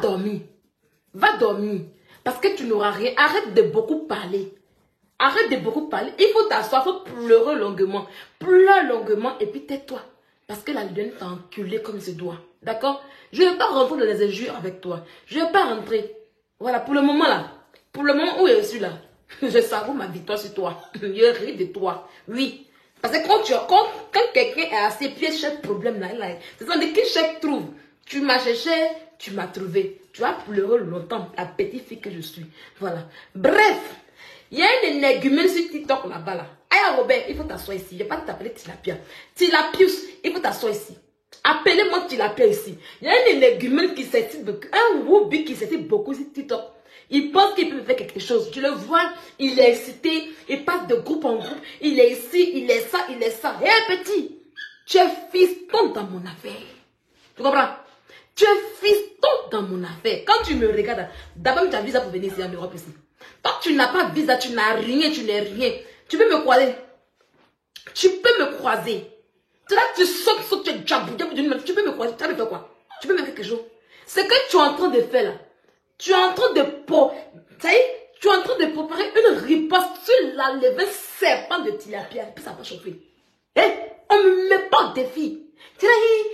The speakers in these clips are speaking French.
dormir. Va dormir. Parce que tu n'auras rien. Arrête de beaucoup parler. Arrête de beaucoup parler. Il faut t'asseoir, il faut pleurer longuement. Pleure longuement et puis tais-toi. Parce que la lune t'a enculé comme se doit. D'accord? Je ne vais pas rentrer dans les injures avec toi. Je ne vais pas rentrer. Voilà, pour le moment là. Pour le moment où je suis là. Je savoure ma victoire sur toi. Je ris de toi. Oui. Parce que quand quelqu'un est à ses pieds, chaque problème là, c'est ça de qui chaque trouve. Tu m'as cherché, tu m'as trouvé. Tu as pleuré longtemps, la petite fille que je suis. Voilà. Bref, il y a une énergumène sur TikTok là-bas là. Aya Robert, il faut t'asseoir ici. Je ne vais pas t'appeler Tilapia. Tilapius, il faut t'asseoir ici. Appelez-moi Tilapia ici. Il y a une énergumène qui s'excite beaucoup. Un Woubi qui s'excite beaucoup sur TikTok. Il pense qu'il peut faire quelque chose. Tu le vois, il est excité, il passe de groupe en groupe. Il est ici, il est ça, il est ça. Hé petit, tu es fiston dans mon affaire. Tu comprends? Tu es fiston dans mon affaire. Quand tu me regardes, d'abord tu as visa pour venir ici en Europe ici. Tant que tu n'as pas visa, tu n'as rien, tu n'es rien. Tu peux me croiser. Tu peux me croiser. Là, tu sautes, tu es djabou, tu peux me croiser. Tu vas me faire quoi? Tu peux me faire quelque chose. Ce que tu es en train de faire là, tu es en train de tu es en train de préparer une riposte sur la levée serpent de Tilapia. Et puis ça va chauffer. Eh, on ne me met pas en défi. Tu vas dire,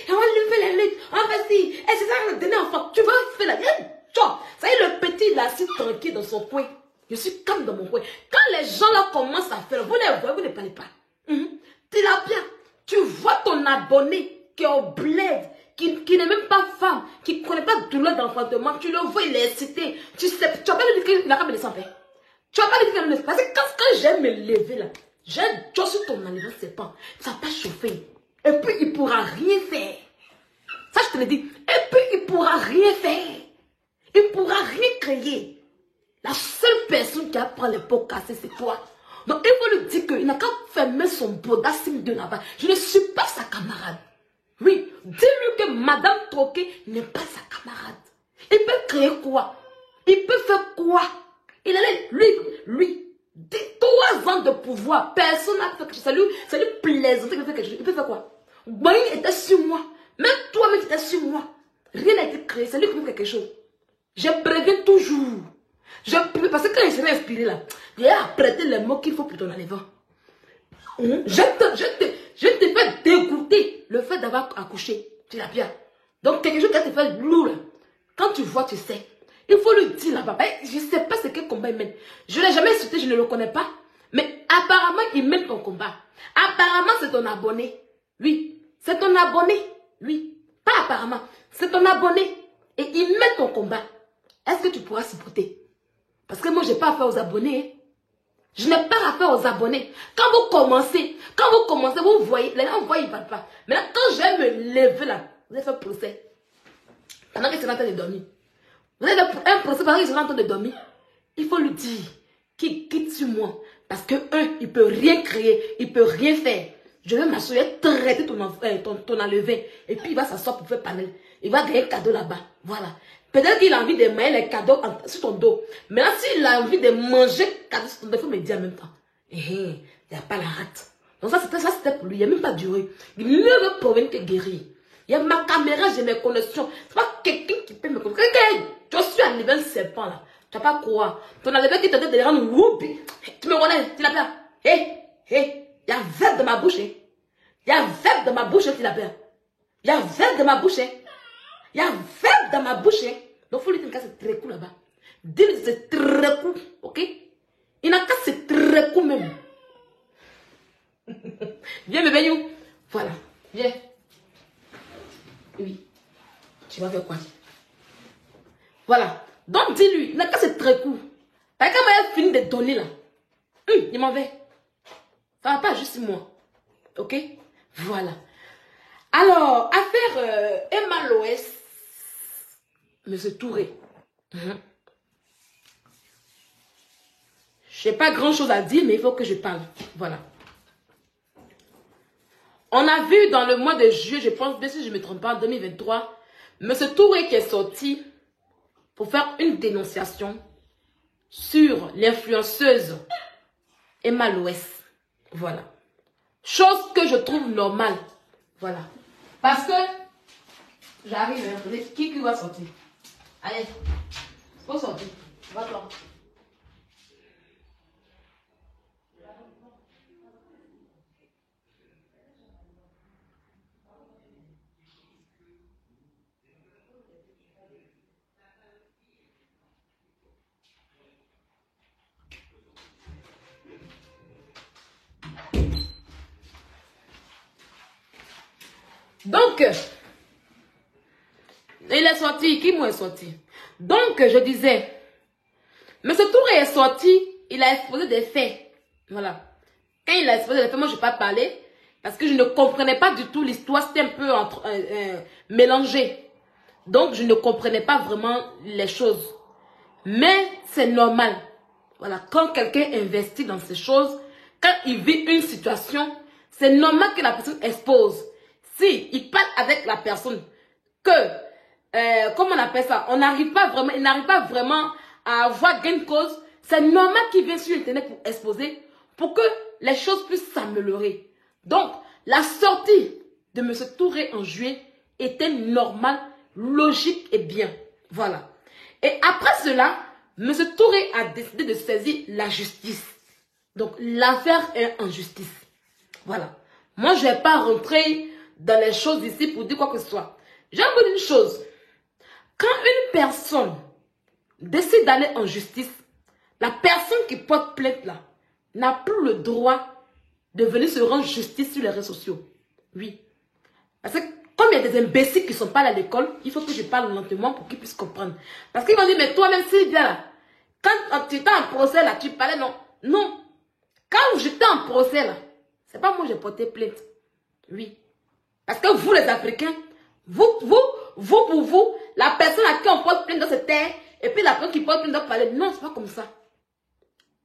on va lever la lutte, on va si, c'est ça le dernier enfant. Tu vas faire la lutte. Ça y est, le petit il est assis tranquille dans son coin. Je suis calme dans mon coin. Quand les gens là commencent à faire, vous les voyez, vous ne parlez pas. Tilapia, tu vois ton abonné qui est au bled, qui n'est même pas femme, qui ne connaît pas de douleur d'enfantement, tu le vois, il est excité. Tu sais, tu vas pas lui dire qu'il n'a pas me laisser en paix. Tu vas pas lui dire qu'il n'a pas me laisser. Parce que quand j'aime me lever là, j'ai un job sur ton aliment serpent, ça va pas chauffer. Et puis il pourra rien faire. Ça je te le dis. Et puis il pourra rien faire. Il pourra rien créer. La seule personne qui apprend les pots cassés, c'est toi. Donc il faut lui dire qu'il n'a qu'à fermer son bodassim de là-bas. Je ne suis pas sa camarade. Oui, dis-lui que Madame Troquet n'est pas sa camarade. Il peut créer quoi? Il peut faire quoi? Il allait, lui, 3 ans de pouvoir, personne n'a fait quelque chose. Ça lui plaisantait qu'il fait quelque chose. Il peut faire quoi? Boeing était sur moi. Même toi-même tu étais sur moi. Rien n'a été créé. C'est lui qui fait quelque chose. Je préviens toujours. Parce que quand il serait inspiré là, il a prêté les mots qu'il faut pour ton enlèvement. Je te fais dégoûter le fait d'avoir accouché. Tu l'as bien. Donc quelque chose qui te fait lourd là. Quand tu vois, tu sais. Il faut lui dire là-bas. Je ne sais pas ce que combat il mène. Je ne l'ai jamais insulté, je ne le connais pas. Mais apparemment, il mène ton combat. Apparemment, c'est ton abonné. Oui. C'est ton abonné. Oui. Pas apparemment. C'est ton abonné. Et il mène ton combat. Est-ce que tu pourras supporter? Parce que moi, je n'ai pas affaire aux abonnés. Je n'ai pas affaire aux abonnés. Quand vous commencez, vous voyez, les gens voient, ils ne parlent pas. Maintenant, quand je vais me lever là, vous allez faire procès. Pendant qu'ils sont en train de dormir. Vous avez un procès pendant qu'ils sont en train de dormir. Il faut lui dire qu'il quitte sur moi. Parce que, il ne peut rien créer, il ne peut rien faire. Je vais m'assurer, traiter ton enlevé. Et puis, il va s'asseoir pour faire panel. Il va gagner un cadeau là-bas. Voilà. Peut-être qu'il a envie de manger les cadeaux sur ton dos. Mais là, s'il a envie de manger les cadeaux sur ton dos, il faut me dire en même temps. Il n'y a pas la rate. Donc ça, c'était pour lui. Il n'y a même pas duré. Il ne veut provenir que guérir. Il y a ma caméra, j'ai mes connexions. Ce n'est pas quelqu'un qui peut me connaître. Je suis à niveau serpent là. Tu n'as pas quoi. Ton enlevé qui te dit de rendre whoopi. Tu me connais, tu l'as bien. Il y a verre de ma bouche. Il y a verre de ma bouche, tu l'as bien. Il y a verre de ma bouche. Il y a verre dans ma bouche. Donc, il faut lui dire que c'est très cool là-bas. Dis-lui que c'est très cool. Ok? Il n'a qu'à c'est très cool même. Viens, bébé, you. Voilà. Viens. Oui. Tu vas faire quoi? Voilà. Donc, dis-lui, il n'a qu'à c'est très cool. Parce que quand il a fini de donner là, il m'en va. Ça va pas juste moi. Ok? Voilà. Alors, affaire Emma Loès. Monsieur Touré. Je n'ai pas grand chose à dire, mais il faut que je parle. Voilà. On a vu dans le mois de juillet, je pense, bien si je ne me trompe pas, en 2023, Monsieur Touré qui est sorti pour faire une dénonciation sur l'influenceuse Emma Loès. Voilà. Chose que je trouve normale. Voilà. Parce que j'arrive à qui va sortir. Allez, faut sortir. Va-toi. Donc, il est sorti. Qui est sorti? Donc, je disais, M. Touré est sorti, il a exposé des faits. Voilà. Quand il a exposé des faits, moi, je n'ai pas parlé parce que je ne comprenais pas du tout l'histoire. C'était un peu mélangé. Donc, je ne comprenais pas vraiment les choses. Mais c'est normal. Voilà. Quand quelqu'un investit dans ces choses, quand il vit une situation, c'est normal que la personne expose. Si il parle avec la personne, que, comment on appelle ça, il n'arrive pas vraiment à avoir gain de cause, c'est normal qu'il vienne sur Internet pour exposer, pour que les choses puissent s'améliorer. Donc, la sortie de M. Touré en juillet était normale, logique et bien. Voilà. Et après cela, M. Touré a décidé de saisir la justice. Donc, l'affaire est en justice. Voilà. Moi, je ne vais pas rentrer dans les choses ici pour dire quoi que ce soit. J'ai envie de dire une chose. Quand une personne décide d'aller en justice, la personne qui porte plainte là n'a plus le droit de venir se rendre justice sur les réseaux sociaux. Oui. Parce que comme il y a des imbéciles qui ne sont pas à l'école, il faut que je parle lentement pour qu'ils puissent comprendre. Parce qu'ils vont dire, mais toi-même, Sylvia, là, quand tu étais en procès là, tu parlais, non. Non. Quand j'étais en procès là, c'est pas moi qui j'ai porté plainte. Oui. Parce que vous, les Africains, pour vous, la personne à qui on porte plainte dans cette terre, et puis la personne qui porte plainte doit parler. Non, c'est pas comme ça.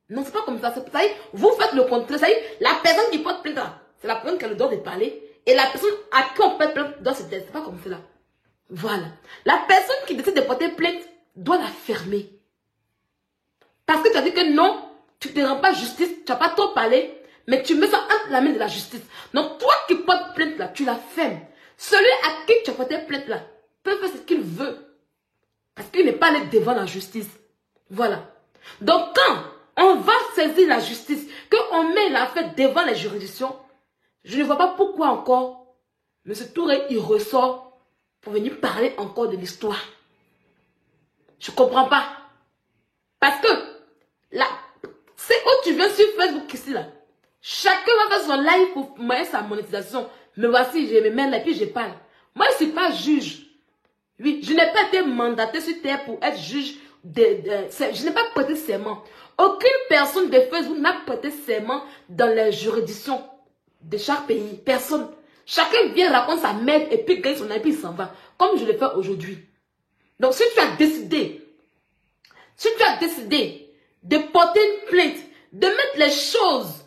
Non, c'est pas comme ça. Ça y est, vous faites le contraire. Ça y est, la personne qui porte plainte, c'est la personne qui a le droit de parler. Et la personne à qui on porte plainte doit se taire. C'est pas comme cela. Voilà. La personne qui décide de porter plainte doit la fermer. Parce que tu as dit que non, tu ne te rends pas justice, tu n'as pas trop parlé, mais tu mets ça entre la main de la justice. Donc toi qui portes plainte là, tu la fermes. Celui à qui tu as porté plainte là peut faire ce qu'il veut. Parce qu'il n'est pas allé devant la justice. Voilà. Donc quand on va saisir la justice, qu'on met l'affaire devant les juridictions, je ne vois pas pourquoi encore M. Touré il ressort pour venir parler encore de l'histoire. Je ne comprends pas. Parce que là, c'est où tu viens sur Facebook ici là. Chacun va faire son live pour moyen sa monétisation. Mais voici, je me mets là et puis je parle. Moi, je ne suis pas juge. Oui, je n'ai pas été mandaté sur terre pour être juge. Je n'ai pas prêté serment. Aucune personne de Facebook n'a prêté serment dans les juridictions de chaque pays. Personne. Chacun vient raconter sa merde et puis gagne son avis et puis il s'en va. Comme je le fais aujourd'hui. Donc, si tu as décidé de porter une plainte, de mettre les choses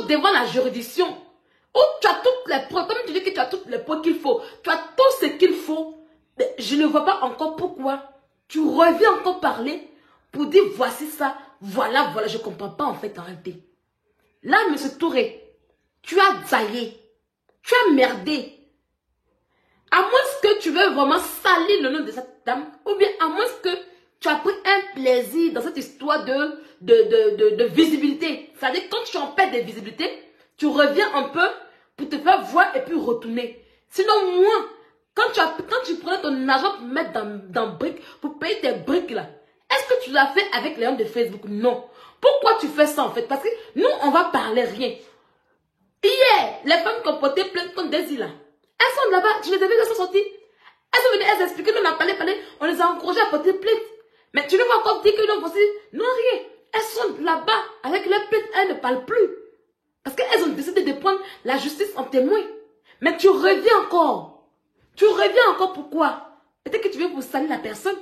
devant la juridiction, où tu as toutes les preuves, comme tu dis que tu as toutes les preuves qu'il faut, tu as tout ce qu'il faut, mais je ne vois pas encore pourquoi tu reviens encore parler pour dire voici ça, voilà, je ne comprends pas en fait en réalité. Là, M. Touré, tu as zaillé, tu as merdé. À moins que tu veux vraiment salir le nom de cette dame, ou bien à moins que tu as pris un plaisir dans cette histoire de visibilité. C'est-à-dire quand tu en perds de visibilité, tu reviens un peu pour te faire voir et puis retourner. Sinon, moi, quand tu prenais ton argent pour mettre dans briques, pour payer tes briques là, est-ce que tu l'as fait avec les gens de Facebook? Non. Pourquoi tu fais ça en fait? Parce que nous, on va parler rien. Hier, les femmes qui ont porté plainte contre Daisy là, elles sont là-bas, je les avais laissées sortir. Elles sont venues, elles expliquaient, nous on a parlé, on les a encouragées à porter plainte. Mais tu ne vas encore dire que non, voici, non rien. Elles sont là-bas, avec leurs plaintes, elles ne parlent plus. Parce qu'elles ont décidé de prendre la justice en témoin. Mais tu reviens encore. Tu reviens encore pourquoi? Peut-être que tu viens pour salir la personne.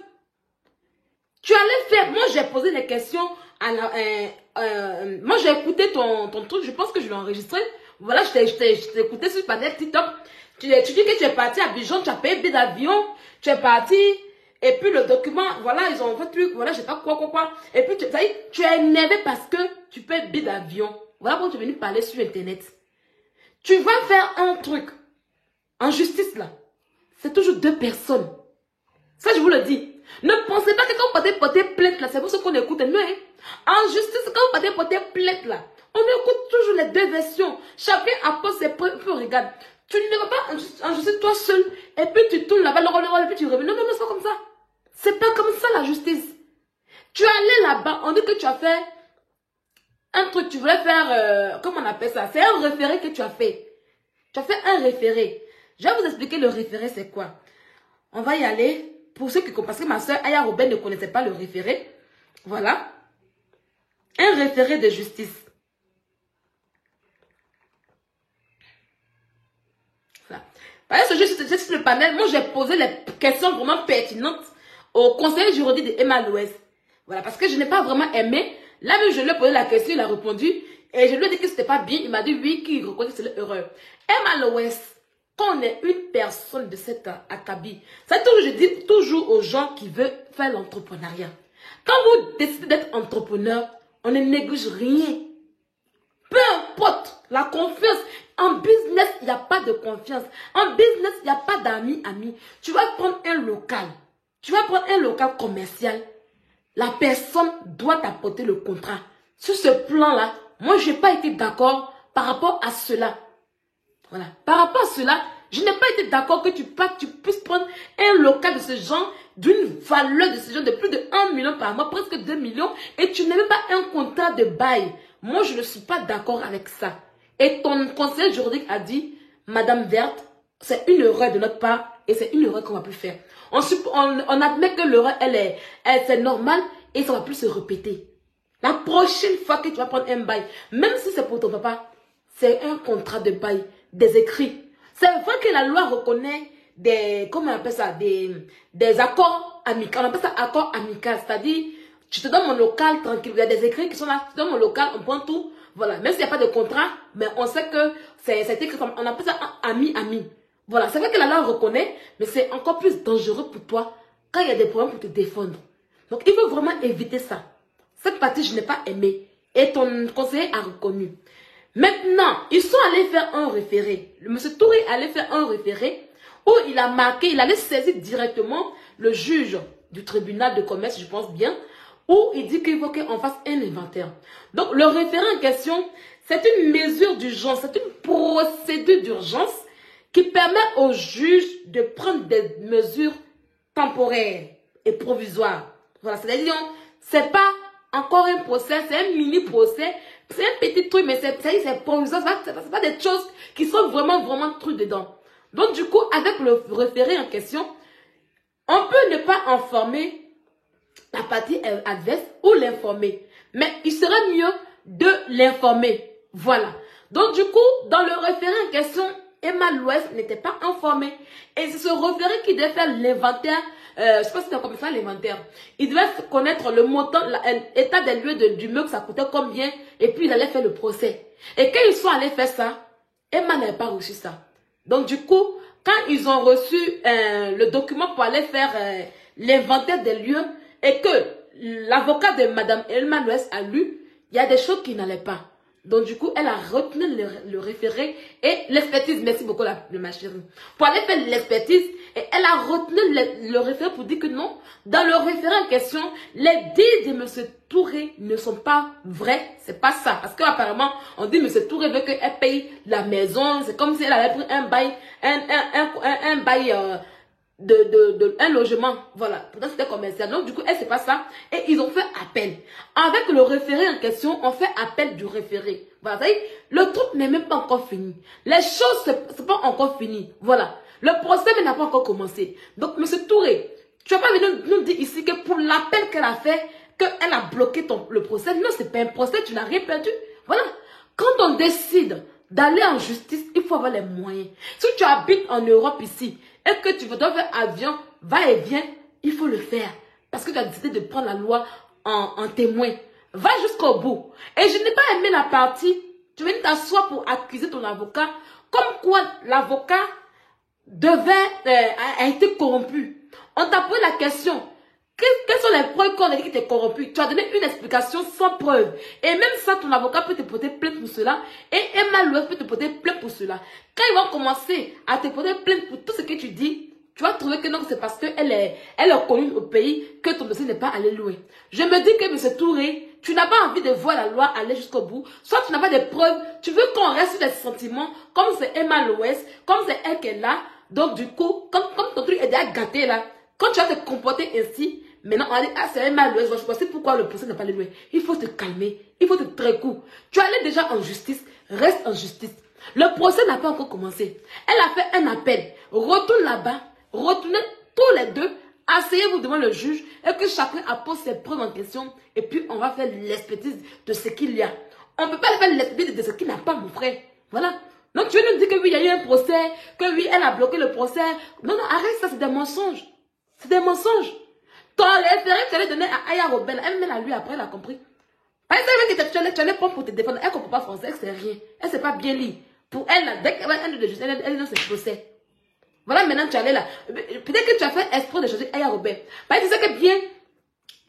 Tu allais faire, moi j'ai posé des questions à moi j'ai écouté ton truc, je pense que je l'ai enregistré. Voilà, je t'ai écouté sur TikTok. Tu dis que tu es parti à Bijon, tu as payé billet d'avion, tu es parti, et puis le document, voilà, ils ont fait truc, voilà, je sais pas quoi. Et puis tu es énervé parce que tu payes billet d'avion. Voilà pourquoi tu es venu parler sur Internet. Tu vas faire un truc en justice là. c'est toujours deux personnes. Ça, je vous le dis. Ne pensez pas que quand vous partez porter plainte là, c'est pour ce qu'on écoute. Non, hein? En justice, quand vous partez porter plainte là, on écoute toujours les deux versions. Chacun apporte ses preuves. Regarde, tu ne vas pas en justice toi seul, et puis tu tournes là-bas, et puis tu reviens. Non, non, non, c'est pas comme ça. C'est pas comme ça la justice. Tu es allé là-bas, on dit que tu as fait un truc, tu voulais faire, comment on appelle ça? C'est un référé que tu as fait. Tu as fait un référé. Je vais vous expliquer le référé, c'est quoi. On va y aller. Pour ceux qui comprennent, parce que ma soeur Aya Robin ne connaissait pas le référé. Voilà. Un référé de justice. Voilà. Par exemple, je suis le panel. Moi, j'ai posé les questions vraiment pertinentes au conseiller juridique de Emma Louès. Voilà, parce que je n'ai pas vraiment aimé. Là, même, je lui ai posé la question, il a répondu. Et je lui ai dit que c'était pas bien. Il m'a dit oui, qu'il reconnaît que c'est l'erreur. Emma Louès. Quand on est une personne de cet acabit, c'est toujours, je dis toujours aux gens qui veulent faire l'entrepreneuriat. Quand vous décidez d'être entrepreneur, on ne néglige rien. Peu importe la confiance. En business, il n'y a pas de confiance. En business, il n'y a pas d'amis. Tu vas prendre un local. Tu vas prendre un local commercial. La personne doit t'apporter le contrat. Sur ce plan-là, moi, je n'ai pas été d'accord par rapport à cela. Voilà. Par rapport à cela, je n'ai pas été d'accord que tu puisses prendre un local de ce genre, d'une valeur de ce genre de plus de 1 million par mois, presque 2 millions, et tu n'as même pas un contrat de bail. Moi, je ne suis pas d'accord avec ça. Et ton conseiller juridique a dit, Madame Verte, c'est une erreur de notre part, et c'est une erreur qu'on va plus faire. On admet que l'erreur, c'est normal, et ça ne va plus se répéter. La prochaine fois que tu vas prendre un bail, même si c'est pour ton papa, c'est un contrat de bail. Des écrits. C'est vrai que la loi reconnaît des, comment on appelle ça, des accords amicaux. On appelle ça accord amical. C'est-à-dire, tu te donnes mon local tranquille. Il y a des écrits qui sont là. Tu te donnes mon local, on prend tout. Voilà. Même s'il n'y a pas de contrat, mais on sait que c'est écrit comme, on appelle ça ami. Voilà. C'est vrai que la loi reconnaît, mais c'est encore plus dangereux pour toi quand il y a des problèmes pour te défendre. Donc, il faut vraiment éviter ça. Cette partie, je n'ai pas aimé. Et ton conseiller a reconnu. Maintenant, ils sont allés faire un référé. Le monsieur Touré allait faire un référé où il a marqué, il allait saisir directement le juge du tribunal de commerce, je pense bien, où il dit qu'il faut qu'on fasse un inventaire. Donc, le référé en question, c'est une mesure d'urgence, c'est une procédure d'urgence qui permet au juge de prendre des mesures temporaires et provisoires. Voilà, c'est-à-dire, c'est pas encore un procès, c'est un mini-procès. C'est un petit truc, mais c'est provisoire. C'est pas des choses qui sont vraiment trucs dedans. Donc, du coup, avec le référé en question, on peut ne pas informer la partie adverse ou l'informer. Mais il serait mieux de l'informer. Voilà. Donc, du coup, dans le référé en question, Emma Louès n'était pas informée. Et c'est ce référé qui devait faire l'inventaire. Je ne sais pas si c'est comme ça l'inventaire. Il devait connaître le montant, l'état des lieux du meuble, ça coûtait combien, et puis il allait faire le procès. Et quand ils sont allés faire ça, Emma n'avait pas reçu ça. Donc du coup, quand ils ont reçu le document pour aller faire l'inventaire des lieux, et que l'avocat de Madame Emma Louès a lu, il y a des choses qui n'allaient pas. Donc, du coup, elle a retenu le référé et l'expertise. Merci beaucoup, ma chérie. Pour aller faire l'expertise, et elle a retenu le référé pour dire que non, dans le référé en question, les dires de M. Touré ne sont pas vrais. C'est pas ça. Parce qu'apparemment, on dit M. Touré veut qu'elle paye la maison. C'est comme si elle avait pris un bail, un bail un logement. Voilà. Pourtant, c'était commercial. Donc, du coup, elle, c'est pas ça. Et ils ont fait appel. Avec le référé en question, on fait appel du référé. Voilà. Ça y est, le truc n'est même pas encore fini. Les choses, c'est pas encore fini. Voilà. Le procès n'a pas encore commencé. Donc, M. Touré, tu vas pas venir nous dire ici que pour l'appel qu'elle a fait, qu'elle a bloqué le procès. Non, c'est pas un procès, tu n'as rien perdu. Voilà. Quand on décide d'aller en justice, il faut avoir les moyens. Si tu habites en Europe ici, et que tu dois faire avion, va et vient, il faut le faire. Parce que tu as décidé de prendre la loi en témoin. Va jusqu'au bout. Et je n'ai pas aimé la partie, tu viens t'asseoir pour accuser ton avocat, comme quoi l'avocat a été corrompu. On t'a posé la question. Quelles sont les preuves qu'on a dit qu'il était corrompu? Tu as donné une explication sans preuve. Et même ça, ton avocat peut te porter plainte pour cela. Et Emma Louès peut te porter plainte pour cela. Quand ils vont commencer à te porter plainte pour tout ce que tu dis, tu vas trouver que non, c'est parce qu'elle est connue au pays que ton dossier n'est pas allé loin. Je me dis que M. Touré, tu n'as pas envie de voir la loi aller jusqu'au bout. Soit tu n'as pas de preuves, tu veux qu'on reste sur des sentiments, comme c'est Emma Loès, comme c'est elle qui est là. Donc du coup, comme ton truc est déjà gâté là, quand tu vas te comporter ainsi, maintenant on va dire, ah c'est Emma Loès, je sais pourquoi le procès n'est pas allé loin. Il faut te calmer, il faut te très court. Tu allais déjà en justice, reste en justice. Le procès n'a pas encore commencé. Elle a fait un appel. Retourne là-bas. Retournez tous les deux. Asseyez-vous devant le juge et que chacun appose ses preuves en question. Et puis, on va faire l'expertise de ce qu'il y a. On ne peut pas faire l'expertise de ce qu'il n'a pas, mon frère. Voilà. Donc, tu veux nous dire que oui, il y a eu un procès, que oui, elle a bloqué le procès. Non, non, arrête ça, c'est des mensonges. C'est des mensonges. Ton référé, tu allais donner à Aya Robel. Elle mène à lui, après, elle a compris. Par exemple, tu allais prendre pour te défendre. Elle ne comprend pas français, elle ne sait rien. Elle ne sait pas bien lire. Pour elle, là, dès qu'elle va de justice, elle est dans ses procès. Voilà, maintenant tu allais là. Peut-être que tu as fait espoir de choisir Aya Robert. Parce que tu sais que bien,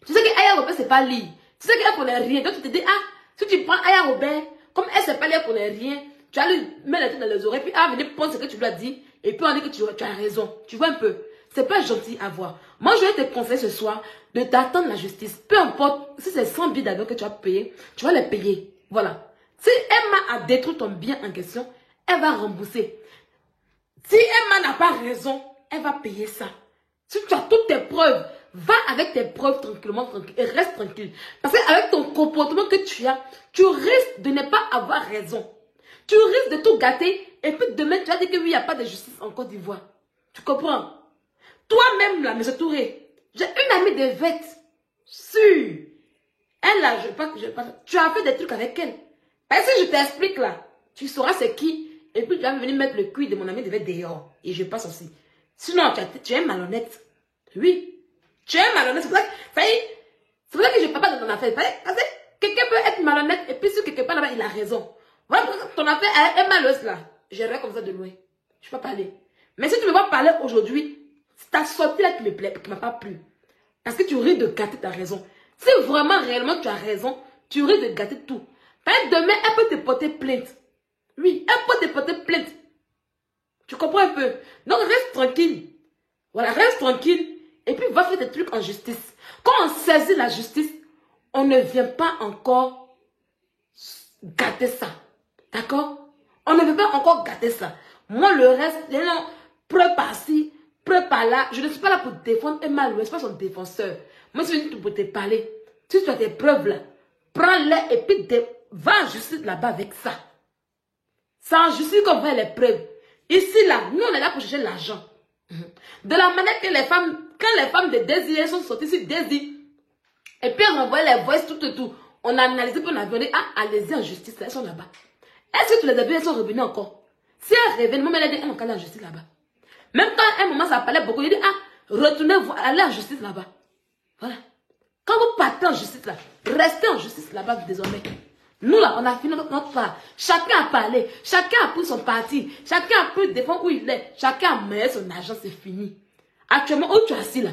tu sais que Aya Robert, c'est pas lire. Tu sais qu'elle connaît rien. Donc tu te dis, ah, si tu prends Aya Robert, comme elle sait pas lire, elle connaît rien, tu vas lui mettre la tête dans les oreilles, puis elle va venir prendre ce que tu lui as dit, et puis on dit que tu as raison. Tu vois un peu. C'est pas gentil à voir. Moi, je vais te conseiller ce soir de t'attendre la justice. Peu importe, si c'est 100 billets d'avion que tu vas payer, tu vas les payer. Voilà. Si Emma a détruit ton bien en question, elle va rembourser. Si Emma n'a pas raison, elle va payer ça. Si tu as toutes tes preuves, va avec tes preuves tranquillement, tranquille, et reste tranquille. Parce qu'avec ton comportement que tu as, tu risques de ne pas avoir raison. Tu risques de tout gâter, et puis demain, tu vas dire que oui, il n'y a pas de justice en Côte d'Ivoire. Tu comprends? Toi-même, là, M. Touré, j'ai une amie de Vette, sûre. Elle, là, tu as fait des trucs avec elle. Parce que je t'explique, là, tu sauras c'est qui. Et puis tu vas venir mettre le cuir de mon ami de Vette dehors. Et je passe aussi. Sinon, tu es malhonnête. Oui. Tu es malhonnête. C'est pour ça que je ne parle pas de ton affaire. Parce que quelqu'un peut être malhonnête. Et puis si quelque part là-bas, il a raison. Voilà, ton affaire est malheureuse là. J'irai comme ça de loin. Je ne peux pas parler. Mais si tu me vois parler aujourd'hui, c'est ta sortie là qui me plaît, qui ne m'a pas plu. Parce que tu risques de gâter ta raison. Si vraiment, réellement, tu as raison, tu risques de gâter tout. Parce que demain, elle peut te porter plainte. Oui, elle peut te porter plainte. Tu comprends un peu? Donc, reste tranquille. Voilà, reste tranquille. Et puis, va faire des trucs en justice. Quand on saisit la justice, on ne vient pas encore gâter ça. D'accord? On ne veut pas encore gâter ça. Moi, le reste, les gens, preuve par-ci, preuve par-là. Je ne suis pas là pour te défendre Emma Loès, je ne suis pas son défenseur. Moi, je suis venu pour te parler. Si tu as des preuves là, prends-les et puis va en justice là-bas avec ça. C'est en justice qu'on voit les preuves. Ici, là, nous, on est là pour chercher l'argent. De la manière que les femmes, quand les femmes de Désir, elles sont sorties sur Désir, et puis on envoie les voices, tout. On a analysé, puis on a dit, ah, allez-y en justice, elles sont là-bas. Est-ce que tu les as vues, elles sont revenues encore? Si elles reviennent, moi, elle a dit, elles n'ont qu'à aller en justice là-bas. Même quand à un moment, ça parlait beaucoup, il dit, ah, retournez, allez en justice là-bas. Voilà. Quand vous partez en justice là, restez en justice là-bas désormais. Nous là, on a fini notre part. Chacun a parlé, chacun a pris son parti, chacun a pu défendre où il est, chacun a mené son argent, c'est fini. Actuellement, où tu es assis là,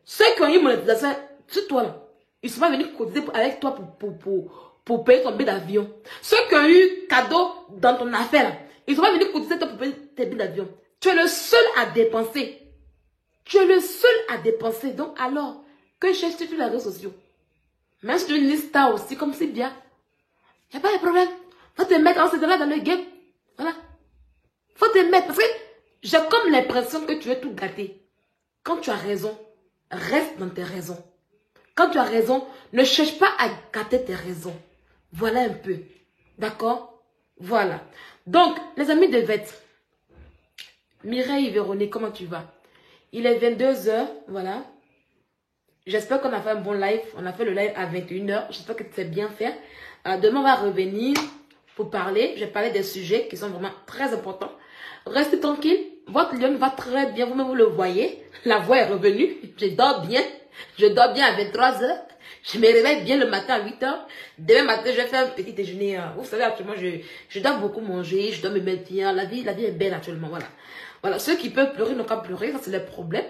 ceux qui ont eu monétisation, c'est toi là, ils ne sont pas venus cotiser avec toi pour payer ton billet d'avion. Ceux qui ont eu cadeau dans ton affaire là, ils ne sont pas venus cotiser toi pour payer tes billets d'avion. Tu es le seul à dépenser. Tu es le seul à dépenser. Donc alors, que cherches-tu sur les réseaux sociaux? Même si tu es une star aussi, comme c'est bien. Il n'y a pas de problème. Faut te mettre en là dans le game. Voilà. Faut te mettre. Parce que j'ai comme l'impression que tu veux tout gâter. Quand tu as raison, reste dans tes raisons. Quand tu as raison, ne cherche pas à gâter tes raisons. Voilà un peu. D'accord? Voilà. Donc, les amis de Vette. Mireille Véronique, comment tu vas? Il est 22 h. Voilà. J'espère qu'on a fait un bon live. On a fait le live à 21 h. J'espère que tu sais bien faire. Demain, on va revenir pour parler. Je vais parler des sujets qui sont vraiment très importants. Restez tranquille. Votre lion va très bien. Vous-même, vous le voyez. La voix est revenue. Je dors bien. Je dors bien à 23 h. Je me réveille bien le matin à 8 h. Demain matin, je vais faire un petit déjeuner. Vous savez, actuellement, je dois beaucoup manger. Je dois me mettre bien. La vie est belle actuellement. Voilà. Voilà. Ceux qui peuvent pleurer n'ont qu'à pleurer. Ça, c'est le problème.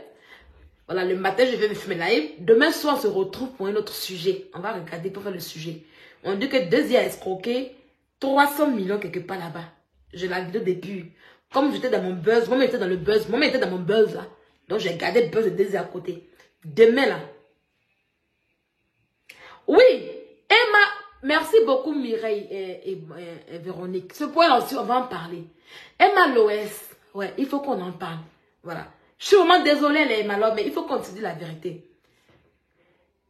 Voilà. Le matin, je vais me faire live. Demain soir, on se retrouve pour un autre sujet. On va regarder pour faire le sujet. On dit que Désir a escroqué 300 millions quelque part là-bas. J'ai la vidéo depuis. Comme j'étais dans mon buzz, moi-même j'étais dans le buzz, moi-même j'étais dans mon buzz là. Donc, j'ai gardé Buzz et Daisy à côté. Demain, là. Oui, Emma, merci beaucoup Mireille et Véronique. Ce point-là aussi, on va en parler. Emma Loès, ouais, il faut qu'on en parle. Voilà. Je suis vraiment désolée, les Emma Loès, mais il faut qu'on se dise la vérité.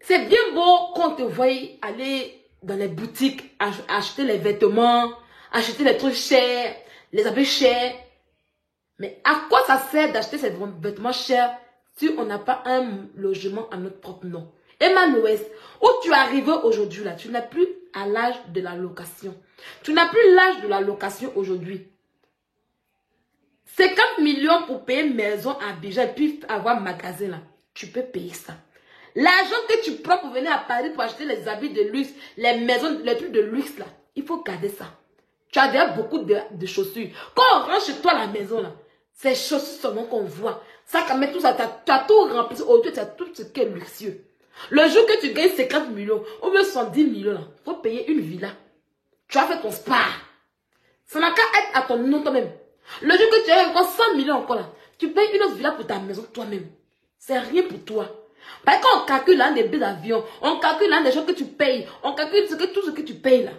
C'est bien beau qu'on te voie aller dans les boutiques, acheter les vêtements, acheter les trucs chers, les habits chers. Mais à quoi ça sert d'acheter ces vêtements chers si on n'a pas un logement à notre propre nom? Emma Loès, où tu es arrivé aujourd'hui là, tu n'es plus à l'âge de la location. Tu n'as plus l'âge de la location aujourd'hui. 50 millions pour payer une maison à Abidjan et puis avoir un magasin là, tu peux payer ça. L'argent que tu prends pour venir à Paris pour acheter les habits de luxe, les maisons, les trucs de luxe là, il faut garder ça. Tu as déjà beaucoup de chaussures. Quand on rentre chez toi à la maison là, ces chaussures seulement qu'on voit. Ça, quand même tout ça, tu as tout rempli. Aujourd'hui, tu as tout ce qui est luxueux. Le jour que tu gagnes 50 millions, ou bien 110 millions là, il faut payer une villa. Tu as fait ton spa. Ça n'a qu'à être à ton nom toi-même. Le jour que tu as encore 100 millions encore là, tu payes une autre villa pour ta maison toi-même. C'est rien pour toi. Parce que quand on calcule l'un des billets d'avion, on calcule l'un des choses que tu payes, on calcule tout ce que tu payes là,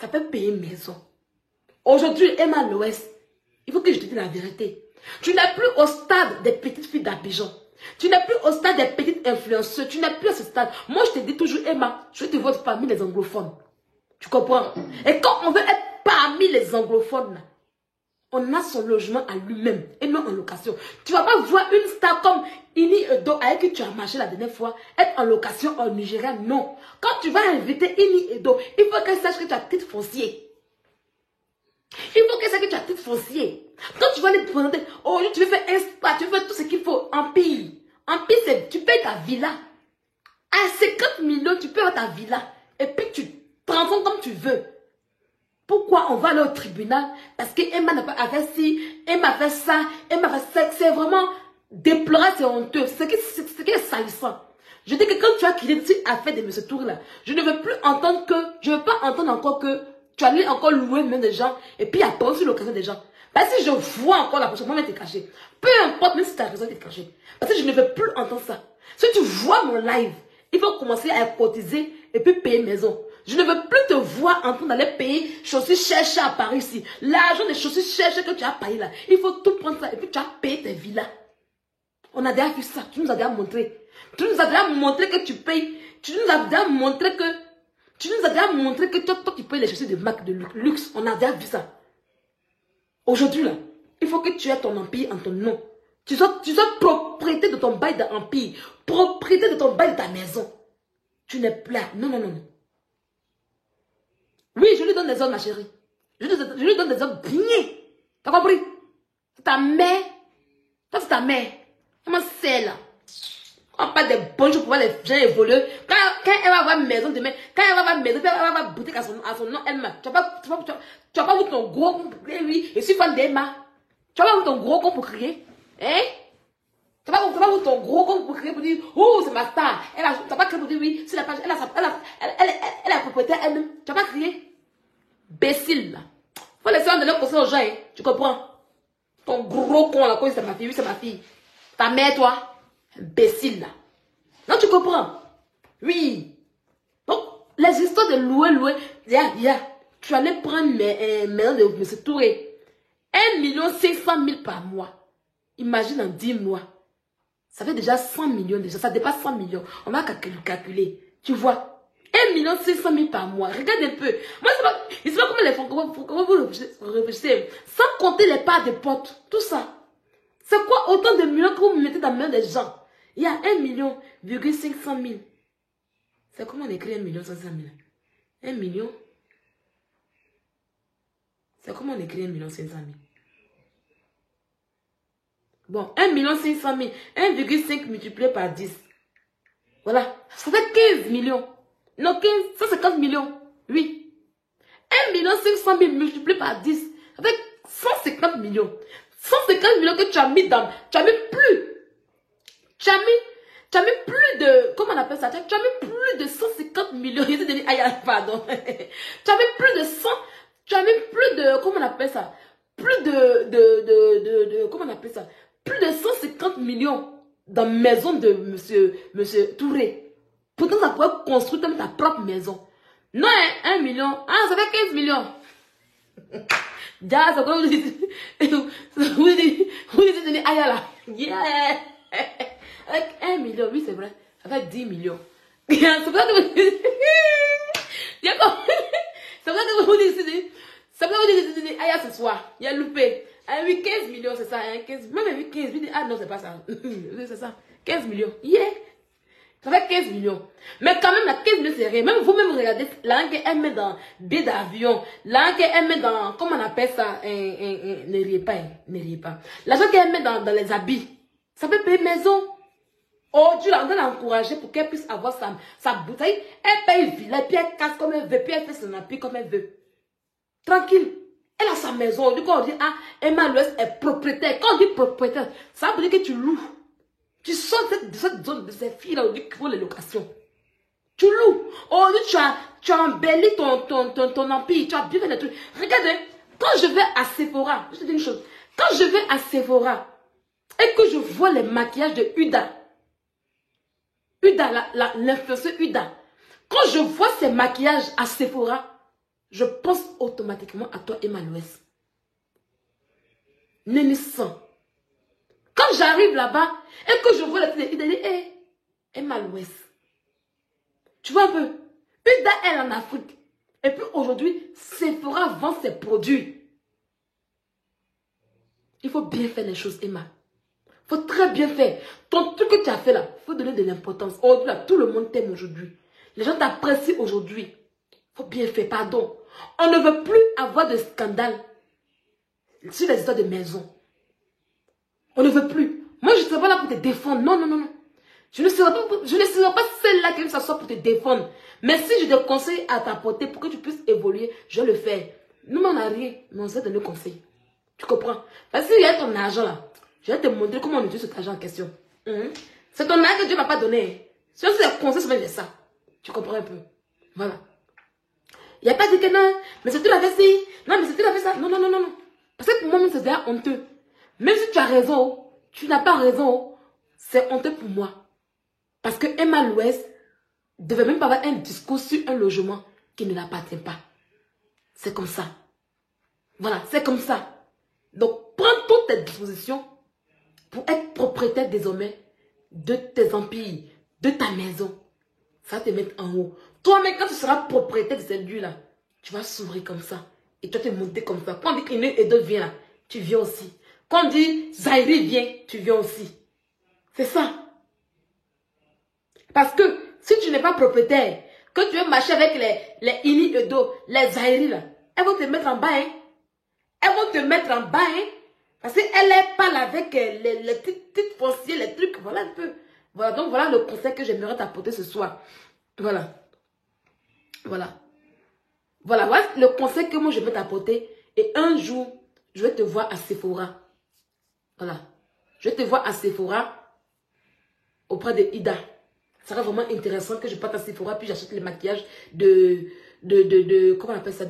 ça peut payer une maison. Aujourd'hui, Emma Loès, il faut que je te dise la vérité. Tu n'es plus au stade des petites filles d'Abidjan. Tu n'es plus au stade des petites influenceuses. Tu n'es plus à ce stade. Moi, je te dis toujours, Emma, je te vois parmi les anglophones. Tu comprends? Et quand on veut être parmi les anglophones, là, on a son logement à lui-même et non en location. Tu ne vas pas voir une star comme Ini Edo avec qui tu as marché la dernière fois être en location en Nigeria. Non. Quand tu vas inviter Ini Edo, il faut qu'elle sache que tu as titre foncier. Il faut qu'elle sache que tu as titre foncier. Quand tu vas aller te présenter, oh, tu veux faire un spa, tu veux faire tout ce qu'il faut en pays. En pays, tu payes ta villa. À 50 millions, tu payes ta villa. Et puis tu transformes comme tu veux. Pourquoi on va aller au tribunal? Parce que Emma n'a pas fait ci, Emma fait ça, Emma fait ça. C'est vraiment déplorable, c'est honteux. C'est ce qui est salissant. Je dis que quand tu as quitté cette affaire de M. Tour là, je ne veux plus entendre que, je ne veux pas entendre encore que tu allais encore louer même des gens et puis après sur l'occasion des gens. Parce que je vois encore la personne, moi, t'es caché. Peu importe, même si tu as raison d'être caché. Parce que je ne veux plus entendre ça. Si tu vois mon live, il faut commencer à cotiser et puis payer maison. Je ne veux plus te voir en train d'aller payer chaussures chères à Paris ici. L'argent des chaussures chères que tu as payé là, il faut tout prendre ça et puis tu as payé tes villas. On a déjà vu ça, tu nous as déjà montré. Tu nous as déjà montré que tu payes. Tu nous as déjà montré que toi tu payes les chaussures de marque de luxe. On a déjà vu ça. Aujourd'hui là, il faut que tu aies ton empire en ton nom. Tu sois propriété de ton bail d'empire, propriété de ton bail de ta maison. Tu n'es plus là. Non, non, non, non. Oui, je lui donne des hommes, ma chérie. Je lui donne des hommes bien. T'as compris? C'est ta mère. Toi, c'est ta mère. Comment c'est là? On parle des bonnes choses pour voir les gens évoluer. Quand elle va avoir une maison demain, quand elle va avoir une maison, elle va avoir boutique à son nom elle-même. Tu vas pas voir ton gros con pour crier, oui. Je suis fan d'Emma. Tu vas pas voir ton gros con pour crier. Hein? Tu vas pas voir ton gros con pour crier pour dire, oh, c'est ma star. Tu vas pas crier pour dire, oui, c'est la page, elle a la propriétaire elle-même. Tu vas pas crier. Bécile là. Faut laisser en donner conseil aux gens, hein. Tu comprends? Ton gros con là, c'est ma fille, oui, c'est ma fille. Ta mère, toi, imbécile là. Non, tu comprends? Oui. Donc, les histoires de louer, tu allais prendre mes maisons de M. Touré. 1 500 000 par mois. Imagine en 10 mois. Ça fait déjà 100 millions déjà. Ça dépasse 100 millions. On va calculer. Tu vois? 1 500 000 par mois. Regarde un peu. Moi, je ne sais pas comment les font. Comment vous réfléchissez. Sans compter les parts de potes. Tout ça. C'est quoi autant de millions que vous mettez dans la main des gens? Il y a 1,5 million. C'est comment on écrit 1,5 million? 1 million. C'est comment on écrit 1,5 million? Bon, 1,5 million. 1,5 multiplié par 10. Voilà. Ça fait 15 millions. Non, 150 millions. Oui. 1,5 million multiplié par 10. Ça fait 150 millions. 150 millions que tu as mis dans. Tu as mis plus. Tu as mis plus de. Comment on appelle ça? Tu as mis plus de 150 millions. Pardon. Tu as mis plus de 100. Tu as mis plus de. Comment on appelle ça? Plus de. Comment on appelle ça? Plus de 150 millions dans la maison de monsieur Touré. Pourtant, ça pourrait construire ta propre maison. Non, 1 million. Ah, ça fait 15 millions. Déjà, c'est quoi vous dites? Vous dites, Ayala. Yeah. Avec 1 million, oui, c'est vrai. Ça fait 10 millions. C'est pour ça que vous dites. C'est pour ça que vous dites. C'est pour ça que vous dites, Aya, ce soir. Il y a loupé. Ah oui, 15 millions, c'est ça. Hein, 15, même 15, ah non, c'est pas ça. C'est ça. 15 millions. Yeah. Ça fait 15 millions. Mais quand même, la 15 millions, c'est rien. Même vous-même, regardez, l'argent qu'elle met dans billet d'avion, l'argent qu'elle met dans, comment on appelle ça, ne riez pas, ne riez pas. L'argent qu'elle met dans les habits, ça peut payer maison. Oh, tu l'as encouragé pour qu'elle puisse avoir sa bouteille. Elle paye villa, puis elle casse comme elle veut, puis elle fait son appui comme elle veut. Tranquille. Elle a sa maison. Du coup, on dit, ah, Emma Louès est propriétaire. Quand on dit propriétaire, ça veut dire que tu loues. Tu sors de cette zone de ces filles-là qui font les locations. Tu loues. Aujourd'hui, tu as embelli ton empire. Tu as bien fait des trucs. Regardez, quand je vais à Sephora, je te dis une chose. Quand je vais à Sephora et que je vois les maquillages de Huda, l'influenceuse Huda, quand je vois ces maquillages à Sephora, je pense automatiquement à toi, Emma Louès. Nénissant. Quand j'arrive là-bas et que je vois la télé, il dit, hé, Emma Louès. Tu vois un peu? Huda, elle en Afrique. Et puis aujourd'hui, Sephora vend ses produits. Il faut bien faire les choses, Emma. Il faut très bien faire. Ton truc que tu as fait là, il faut donner de l'importance. Aujourd'hui, tout le monde t'aime aujourd'hui. Les gens t'apprécient aujourd'hui. Il faut bien faire, pardon. On ne veut plus avoir de scandale sur les histoires de maison. On ne veut plus. Moi, je ne serai pas là pour te défendre. Non, non, non, non. Je ne serai pas celle-là qui s'assoit pour te défendre. Mais si je te conseille à t'apporter pour que tu puisses évoluer, je le fais. Nous, on n'a rien, mais on sait donner conseil. Tu comprends? Parce que s'il y a ton argent là, je vais te montrer comment on utilise cet argent en question. C'est ton argent que Dieu ne m'a pas donné. Si on se conseille, c'est ça. Tu comprends un peu? Voilà. Il n'y a pas dit que non, mais c'est tu l'avais fait. Non, mais c'est tu l'avais fait ça. Non, non, non, non, non. Parce que pour moi, c'est déjà honteux. Même si tu as raison, tu n'as pas raison, c'est honteux pour moi. Parce que Emma Louès ne devait même pas avoir un discours sur un logement qui ne l'appartient pas. C'est comme ça. Voilà, c'est comme ça. Donc, prends toutes tes dispositions pour être propriétaire désormais de tes empires, de ta maison. Ça va te mettre en haut. Toi-même, quand tu seras propriétaire de cette lieu-là, tu vas s'ouvrir comme ça. Et tu vas te monter comme ça. Quand on dit qu'une et deux vient là, tu viens aussi. Quand on dit Zahiri vient, tu viens aussi. C'est ça. Parce que si tu n'es pas propriétaire, que tu veux marcher avec les Ini Edo, les Zahiri là, elles vont te mettre en bas. Hein? Elles vont te mettre en bas. Hein? Parce qu'elles parlent avec les petites fonciers, les trucs. Voilà un peu. Voilà, donc voilà le conseil que j'aimerais t'apporter ce soir. Voilà. Voilà. Voilà, voilà le conseil que moi je vais t'apporter. Et un jour, je vais te voir à Sephora. Voilà. Je vais te voir à Sephora auprès de Ida. Ça sera vraiment intéressant que je parte à Sephora puis j'achète les maquillages comment on appelle ça,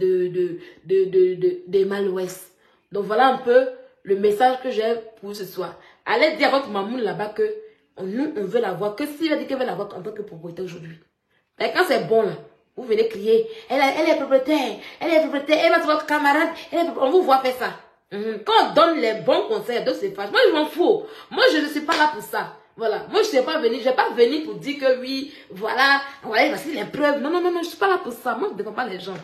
Emma Louès. Donc voilà un peu le message que j'ai pour ce soir. Allez dire à votre maman là-bas que nous, on veut la voir. Que si elle dit qu'elle veut la voir en tant que propriétaire aujourd'hui. Et quand c'est bon là, vous venez crier, elle est propriétaire, elle va être votre camarade, on vous voit faire ça. Quand on donne les bons conseils de ces pages, moi je m'en fous. Moi je ne suis pas là pour ça. Voilà, moi je ne suis pas venue, je ne vais pas venir pour dire que oui, voilà, voici les preuves. Non, non, non, non, je ne suis pas là pour ça. Moi je ne défends pas les gens.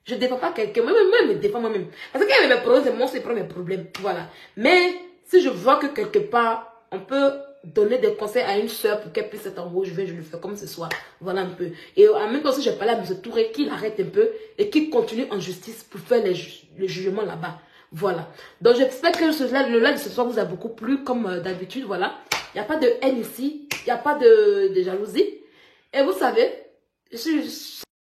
Je ne défends pas quelqu'un, moi-même je me défends moi-même. Parce que quand il y a mes problèmes, c'est moi qui prends mes problèmes. Voilà. Mais si je vois que quelque part, on peut donner des conseils à une soeur pour qu'elle puisse être en haut, je le fais comme ce soir. Voilà un peu. Et en même temps, si je parle à M. Touré, qu'il arrête un peu et qu'il continue en justice pour faire le jugement là-bas. Voilà. Donc j'espère que le live de ce soir vous a beaucoup plu comme d'habitude. Voilà. Il n'y a pas de haine ici. Il n'y a pas de jalousie. Et vous savez, je suis